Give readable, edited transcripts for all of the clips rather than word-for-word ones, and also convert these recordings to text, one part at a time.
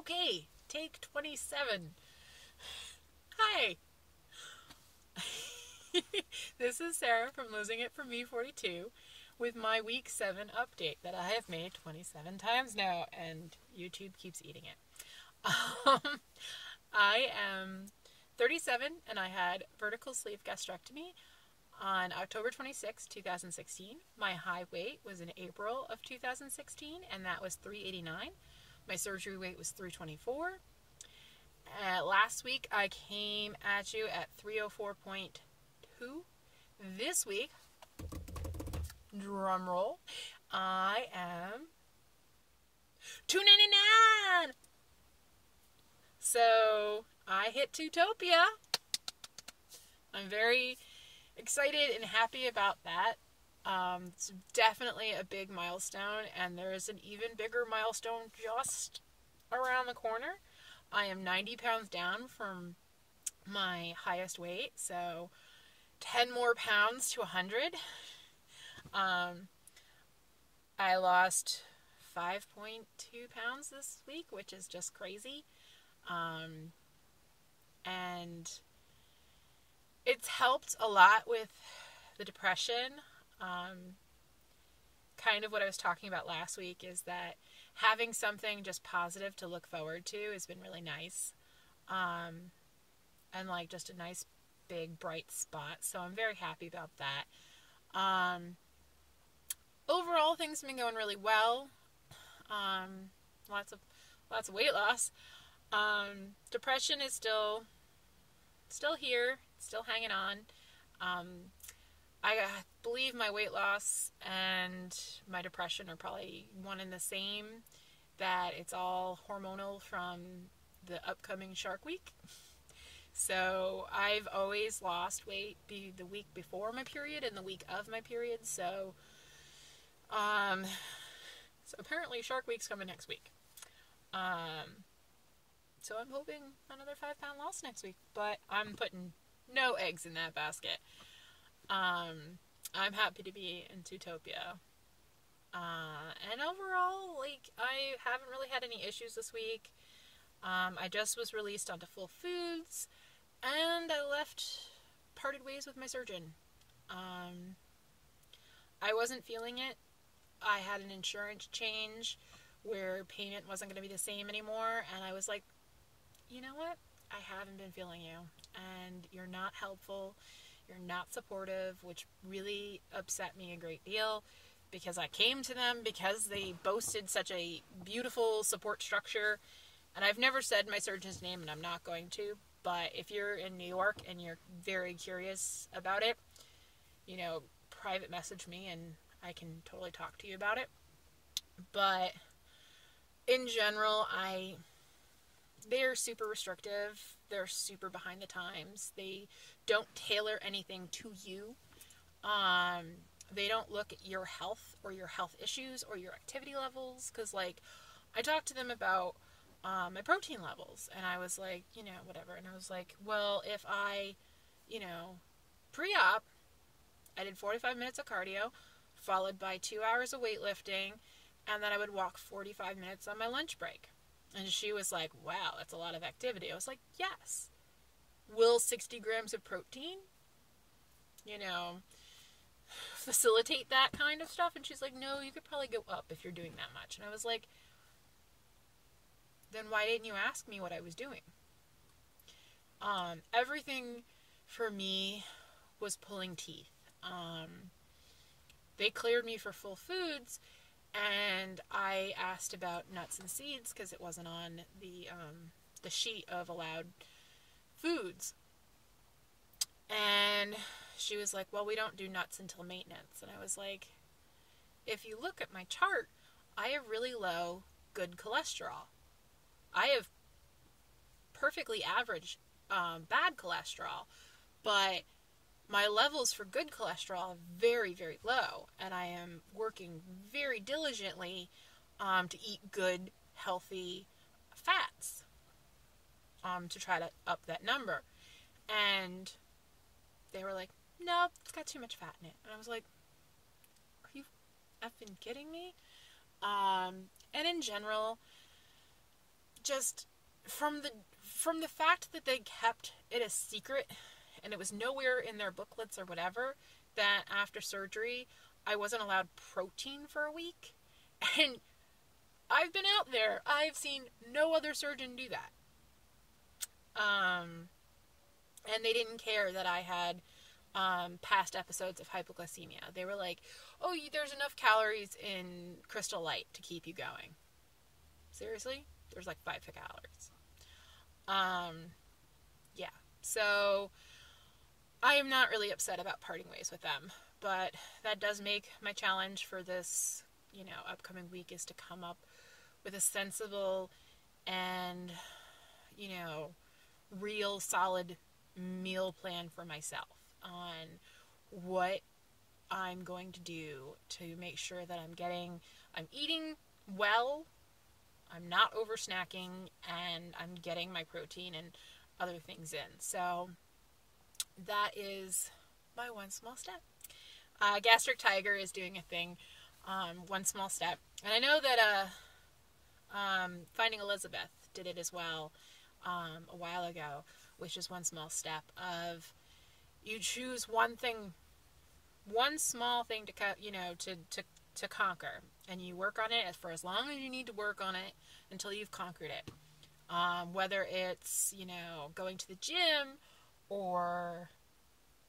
Okay, take 27. Hi. This is Sarah from Losing It For Me 42 with my week 7 update that I have made 27 times now, and YouTube keeps eating it. I am 37 and I had vertical sleeve gastrectomy on October 26, 2016. My high weight was in April of 2016, and that was 389. My surgery weight was 324. Last week I came at you at 304.2. This week, drum roll, I am 299. So I hit Zootopia. I'm very excited and happy about that. It's definitely a big milestone, and there is an even bigger milestone just around the corner. I am 90 pounds down from my highest weight, so 10 more pounds to 100. I lost 5.2 pounds this week, which is just crazy. And it's helped a lot with the depression. Kind of what I was talking about last week is that having something just positive to look forward to has been really nice. And like just a nice big bright spot. So I'm very happy about that. Overall, things have been going really well. Lots of weight loss. Depression is still here, still hanging on. I believe my weight loss and my depression are probably one and the same, that it's all hormonal from the upcoming Shark Week. So I've always lost weight the week before my period and the week of my period. So apparently Shark Week's coming next week. So I'm hoping another 5-pound loss next week, but I'm putting no eggs in that basket. I'm happy to be in Zootopia. And overall, I haven't really had any issues this week. I just was released onto Full Foods, and I parted ways with my surgeon. I wasn't feeling it. I had an insurance change where payment wasn't going to be the same anymore, and I was like, you know what? I haven't been feeling you, and you're not helpful. You're not supportive, which really upset me a great deal, because I came to them because they boasted such a beautiful support structure. And I've never said my surgeon's name, and I'm not going to, but if you're in New York and you're very curious about it, private message me and I can totally talk to you about it. But in general, they're super restrictive. They're super behind the times. They don't tailor anything to you. They don't look at your health or your health issues or your activity levels. Because, I talked to them about my protein levels. And I was like, whatever. And I was like, well, if I, pre-op, I did 45 minutes of cardio, followed by 2 hours of weightlifting, and then I would walk 45 minutes on my lunch break. And she was like, wow, that's a lot of activity. I was like, yes. Will 60 grams of protein, facilitate that kind of stuff? And she's like, no, you could probably go up if you're doing that much. And I was like, then why didn't you ask me what I was doing? Everything for me was pulling teeth. They cleared me for Full Foods, and I asked about nuts and seeds because it wasn't on the sheet of allowed foods. And she was like, well, we don't do nuts until maintenance. And I was like, if you look at my chart, I have really low good cholesterol. I have perfectly average bad cholesterol, but my levels for good cholesterol are very, very low, and I am working very diligently to eat good, healthy fats to try to up that number. And they were like, no, it's got too much fat in it. And I was like, are you effing kidding me? And in general, just from the fact that they kept it a secret and it was nowhere in their booklets or whatever that after surgery I wasn't allowed protein for a week. And I've been out there. I've seen no other surgeon do that. And they didn't care that I had past episodes of hypoglycemia. They were like, oh, there's enough calories in Crystal Light to keep you going. Seriously? There's like 5 calories. Yeah. So I am not really upset about parting ways with them. But that does make my challenge for this, upcoming week is to come up with a sensible and, real solid meal plan for myself on what I'm going to do to make sure that I'm eating well, I'm not over snacking, and I'm getting my protein and other things in. So that is my one small step. Gastric Tiger is doing a thing, one small step. And I know that Finding Elizabeth did it as well a while ago, which is one small step of you choose one small thing to conquer, and you work on it for as long as you need to work on it until you've conquered it. Whether it's, going to the gym, or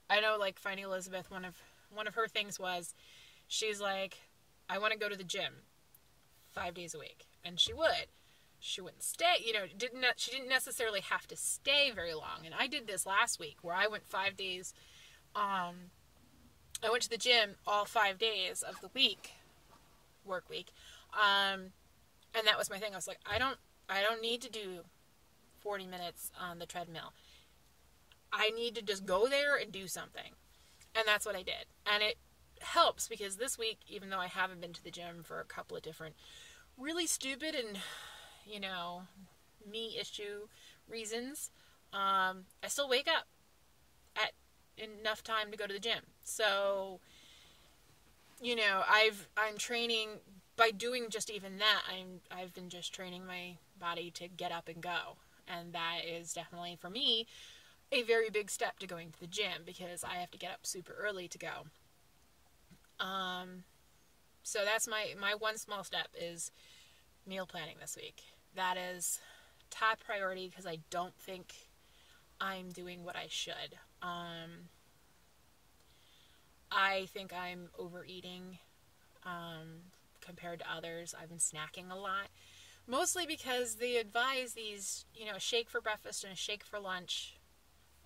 I know, like, Finding Elizabeth, one of her things was, she's like, I want to go to the gym 5 days a week. And she would. She wouldn't stay, she didn't necessarily have to stay very long. And I did this last week where I went 5 days, I went to the gym all 5 days of the work week. And that was my thing. I was like, I don't need to do 40 minutes on the treadmill. I need to just go there and do something. And that's what I did. And it helps because this week, even though I haven't been to the gym for a couple of different really stupid and, me issue reasons, I still wake up at enough time to go to the gym. So, I'm training by doing just even that. I've been just training my body to get up and go. And that is definitely, for me, a very big step to going to the gym because I have to get up super early to go. So that's my one small step is meal planning this week. That is top priority because I don't think I'm doing what I should. I think I'm overeating compared to others. I've been snacking a lot. Mostly because they advise these, a shake for breakfast and a shake for lunch.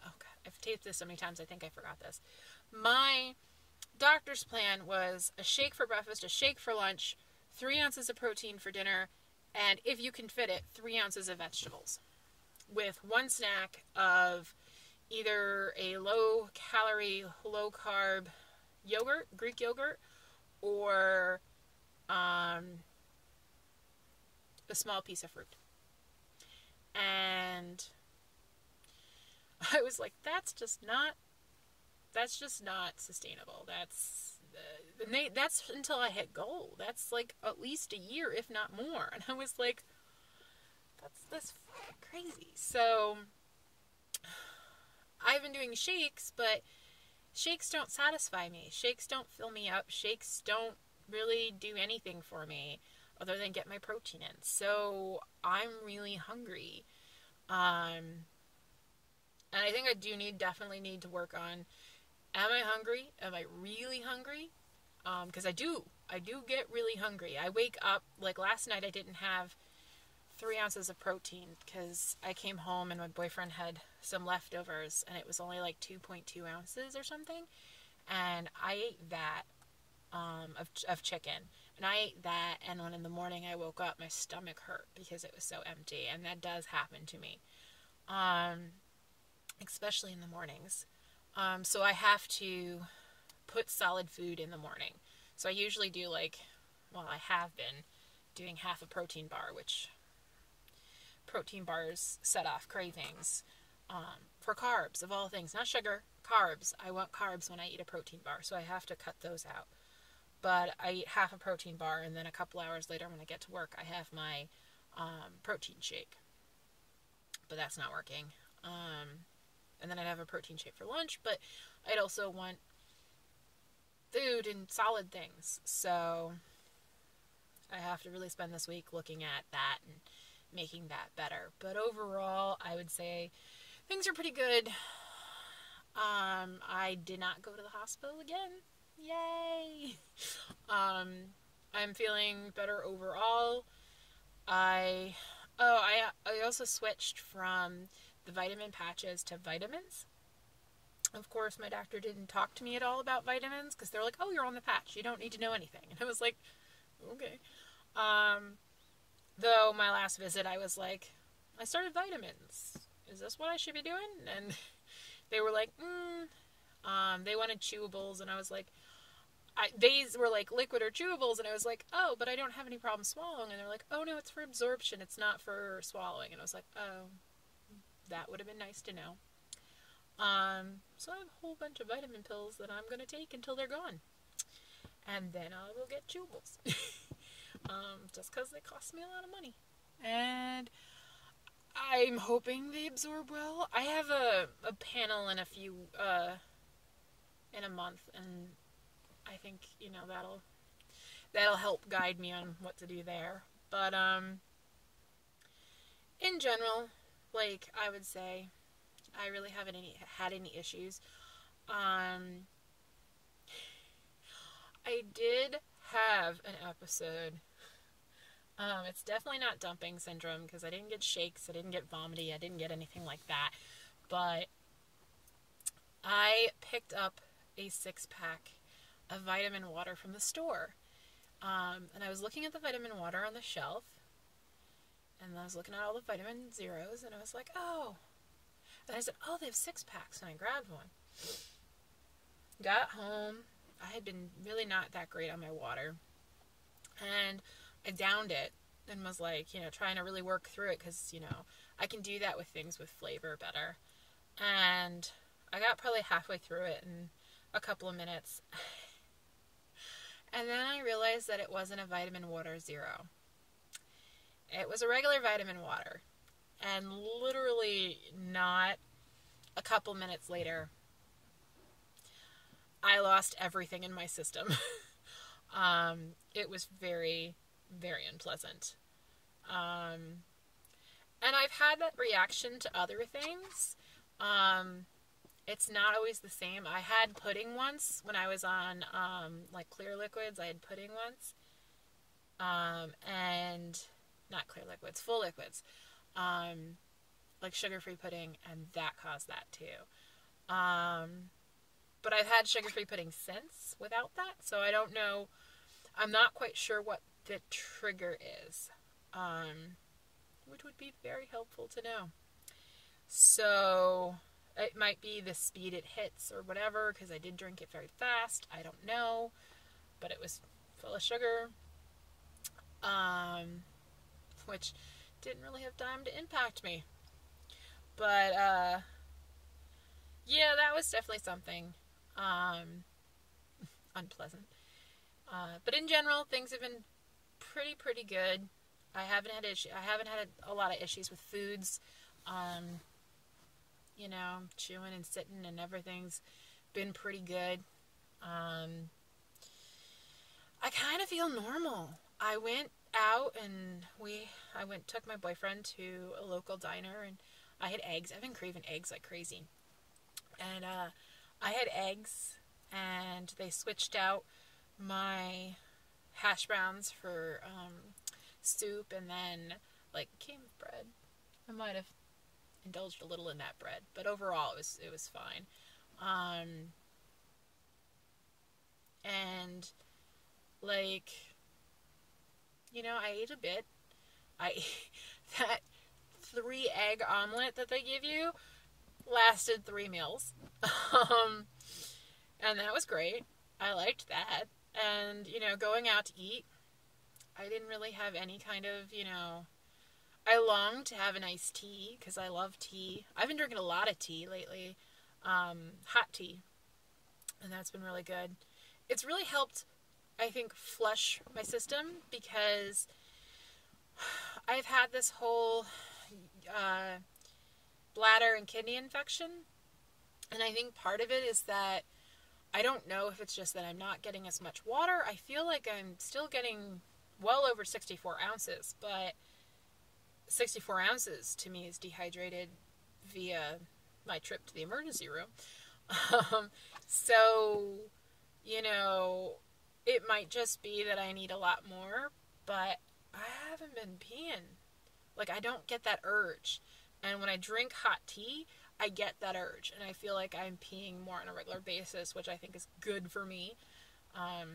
Oh, God, I've taped this so many times, I think I forgot this. My doctor's plan was a shake for breakfast, a shake for lunch, 3 ounces of protein for dinner, and if you can fit it, 3 ounces of vegetables. With one snack of either a low-calorie, low-carb yogurt, Greek yogurt, or a small piece of fruit. And I was like, that's just not sustainable. That's until I hit goal. That's like at least a year, if not more. And I was like, that's crazy. So I've been doing shakes, but shakes don't satisfy me. Shakes don't fill me up. Shakes don't really do anything for me other than get my protein in. So I'm really hungry. And I think I definitely need to work on, am I hungry? Am I really hungry? Because I do get really hungry. I wake up, like last night I didn't have 3 ounces of protein because I came home and my boyfriend had some leftovers and it was only like 2.2 ounces or something. And I ate that of chicken. And I ate that, and when in the morning I woke up, my stomach hurt because it was so empty. And that does happen to me. Especially in the mornings. So I have to put solid food in the morning. So I usually do I have been doing half a protein bar, which protein bars set off cravings for carbs, of all things. Not sugar, carbs. I want carbs when I eat a protein bar, so I have to cut those out. But I eat half a protein bar, and then a couple hours later when I get to work, I have my protein shake. But that's not working. And then I'd have a protein shake for lunch, but I'd also want food and solid things. So I have to really spend this week looking at that and making that better. But overall, I would say things are pretty good. I did not go to the hospital again. Yay! I'm feeling better overall. I also switched from the vitamin patches to vitamins. Of course, my doctor didn't talk to me at all about vitamins because they're like, oh, you're on the patch. You don't need to know anything. And I was like, okay. Though my last visit, I was like, I started vitamins. Is this what I should be doing? And they were like, they wanted chewables. And I was like, these were like liquid or chewables. And I was like, oh, but I don't have any problem swallowing. And they're like, oh, no, it's for absorption. It's not for swallowing. And I was like, oh, that would have been nice to know. So I have a whole bunch of vitamin pills that I'm going to take until they're gone. And then I will get chewables. Just because they cost me a lot of money. And I'm hoping they absorb well. I have a panel in in a month, and I think, that'll help guide me on what to do there. But, in general, I would say, I really haven't had any issues. I did have an episode. It's definitely not dumping syndrome because I didn't get shakes, I didn't get vomity, I didn't get anything like that. But I picked up a 6-pack of vitamin water from the store. And I was looking at the vitamin water on the shelf. And I was looking at all the vitamin zeros. And I was like, oh. And I said, oh, they have 6-packs. And I grabbed one. Got home. I had been really not that great on my water. And I downed it and was like, trying to really work through it because, I can do that with things with flavor better. And I got probably halfway through it in a couple of minutes. And then I realized that it wasn't a vitamin water zero. It was a regular vitamin water. And literally not a couple minutes later, I lost everything in my system. It was very, very unpleasant. And I've had that reaction to other things. It's not always the same. I had pudding once when I was on, clear liquids. I had pudding once. And not clear liquids, full liquids. Like sugar-free pudding, and that caused that too. But I've had sugar-free pudding since without that, so I don't know. I'm not quite sure what the trigger is, which would be very helpful to know. So it might be the speed it hits or whatever, because I did drink it very fast. I don't know, but it was full of sugar, which didn't really have time to impact me. But, yeah, that was definitely something unpleasant. But in general, things have been pretty good. I haven't had a lot of issues with foods. Chewing and sitting and everything's been pretty good. I kind of feel normal. I went out and took my boyfriend to a local diner and I had eggs. I've been craving eggs like crazy. And I had eggs and they switched out my hash browns for soup and then came with bread. I might have indulged a little in that bread, but overall it was fine. And I ate a bit. That 3-egg omelet that they give you lasted 3 meals. And that was great. I liked that. And, going out to eat, I didn't really have any kind of, I longed to have an iced tea because I love tea. I've been drinking a lot of tea lately, hot tea, and that's been really good. It's really helped, I think, flush my system because I've had this whole bladder and kidney infection, and I think part of it is that I don't know if it's just that I'm not getting as much water. I feel like I'm still getting well over 64 ounces, but 64 ounces to me is dehydrated via my trip to the emergency room. So, you know, it might just be that I need a lot more, but I haven't been peeing. Like, I don't get that urge. And when I drink hot tea, I get that urge. And I feel like I'm peeing more on a regular basis, which I think is good for me. I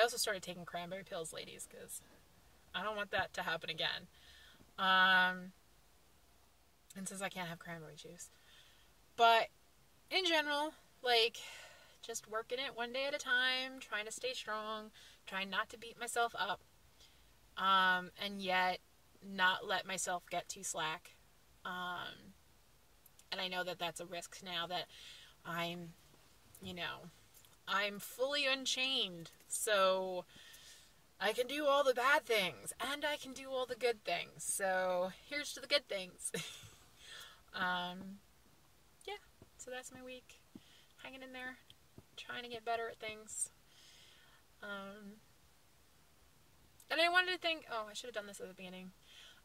also started taking cranberry pills, ladies, because I don't want that to happen again. And since I can't have cranberry juice. But in general, like, just working it one day at a time, trying to stay strong, trying not to beat myself up, and yet not let myself get too slack. And I know that that's a risk now that I'm fully unchained. So I can do all the bad things and I can do all the good things. So here's to the good things. Yeah, so that's my week. Hanging in there, trying to get better at things. And I wanted to thank, I should have done this at the beginning.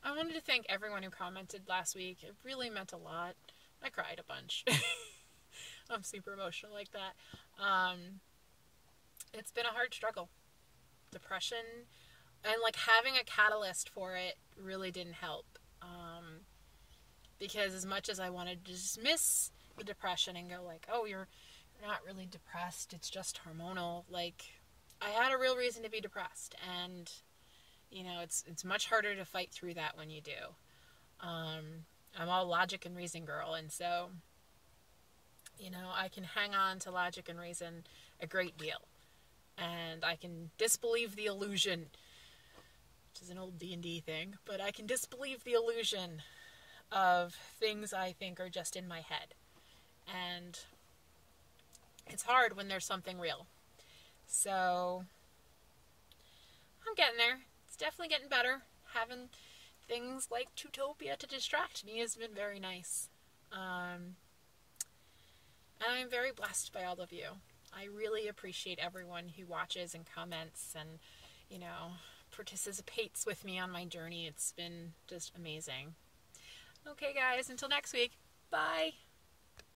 I wanted to thank everyone who commented last week. It really meant a lot. I cried a bunch. I'm super emotional like that. It's been a hard struggle. Depression, and like having a catalyst for it really didn't help. Because as much as I wanted to dismiss the depression and go like, oh, you're not really depressed, it's just hormonal, like, I had a real reason to be depressed, and you know, it's much harder to fight through that when you do. I'm all logic and reason girl, and so, you know, I can hang on to logic and reason a great deal, and I can disbelieve the illusion, which is an old D&D thing, but I can disbelieve the illusion of things I think are just in my head, and it's hard when there's something real. So I'm getting there. It's definitely getting better. Having things like Tutopia to distract me has been very nice. And I'm very blessed by all of you. I really appreciate everyone who watches and comments and, you know, participates with me on my journey. It's been just amazing. Okay, guys, until next week. Bye.